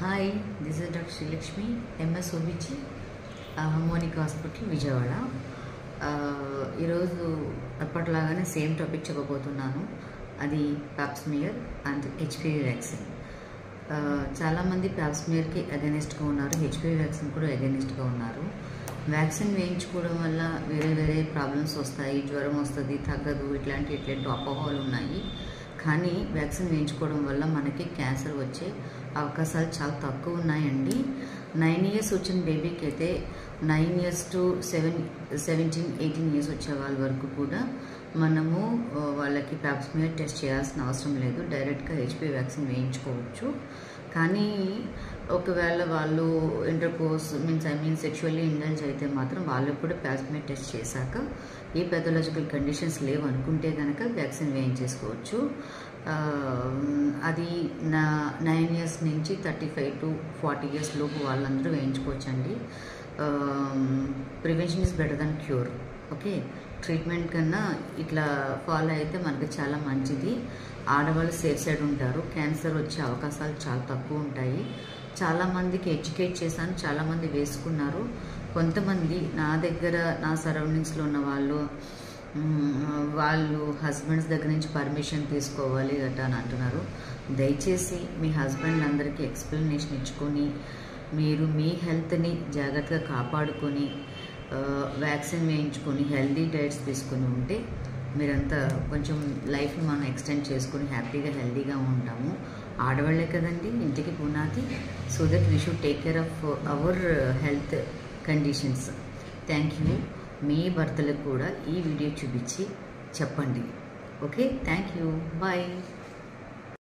Hi, this is Dr. Sri Lakshmi, MS OBG, Harmonic Hospital, Vijayawada. ఈరోజు అప్పట్లాగానే same topic చెప్పబోతున్నాను. అది Pap smear and HPV vaccine. చాలామంది పాప్స్మియర్కి అగెనిస్ట్గా ఉన్నారు, HPV vaccine కూడా అగెనిస్ట్గా ఉన్నారు. వ్యాక్సిన్ వేయించుకోవడం వల్ల వేరే ప్రాబ్లమ్స్ వస్తాయి, జ్వరం వస్తుంది, తగ్గదు, ఇట్లాంటి అపోహలు ఉన్నాయి. కానీ వ్యాక్సిన్ వేయించుకోవడం వల్ల మనకి క్యాన్సర్ వచ్చే అవకాశాలు చాలా తక్కువ ఉన్నాయండి. 9 years వచ్చిన బేబీకి అయితే 9 years to 17-18 years వచ్చే వాళ్ళ వరకు కూడా మనము వాళ్ళకి పాప్స్మియర్ టెస్ట్ చేయాల్సిన అవసరం లేదు, డైరెక్ట్గా హెచ్పివి వ్యాక్సిన్ వేయించుకోవచ్చు. కానీ ఒకవేళ వాళ్ళు ఇంటర్కోర్స్ సెక్షువల్లీ ఇండల్జ్ అయితే మాత్రం వాళ్ళకు కూడా పాప్స్మియర్ టెస్ట్ చేశాక ఏ పెథాలజికల్ కండిషన్స్ లేవు అనుకుంటే కనుక వ్యాక్సిన్ వేయించేసుకోవచ్చు. అది 9 years నుంచి 35 to 40 years లోపు వాళ్ళందరూ వేయించుకోవచ్చండి. Prevention is better than cure. Okay, treatment కన్నా ఇట్లా ఫాలో అయితే మనకి చాలా మంచిది. ఆడవాళ్ళు సేఫ్ సైడ్ ఉంటారు, క్యాన్సర్ వచ్చే అవకాశాలు చాలా తక్కువ ఉంటాయి. చాలామందికి ఎడ్యుకేట్ చేశాను, చాలామంది వేసుకున్నారు. కొంతమంది నా దగ్గర నా సరౌండింగ్స్లో ఉన్న వాళ్ళు హస్బెండ్స్ దగ్గర నుంచి పర్మిషన్ తీసుకోవాలి గట్టా అని అంటున్నారు. దయచేసి మీ హస్బెండ్ అందరికీ ఎక్స్ప్లెనేషన్ ఇచ్చుకొని మీరు మీ హెల్త్ని జాగ్రత్తగా కాపాడుకొని వ్యాక్సిన్ వేయించుకొని హెల్దీ డైట్స్ తీసుకొని ఉంటే మీరంతా కొంచెం లైఫ్ని మనం ఎక్స్టెండ్ చేసుకొని హ్యాపీగా హెల్దీగా ఉంటాము. ఆడవాళ్లే కదండి ఇంటికి పునాది. So that we should take care of our health conditions. Thank you. మీ భర్తలకు కూడా ఈ వీడియో చూపించి చెప్పండి. Okay, thank you, bye.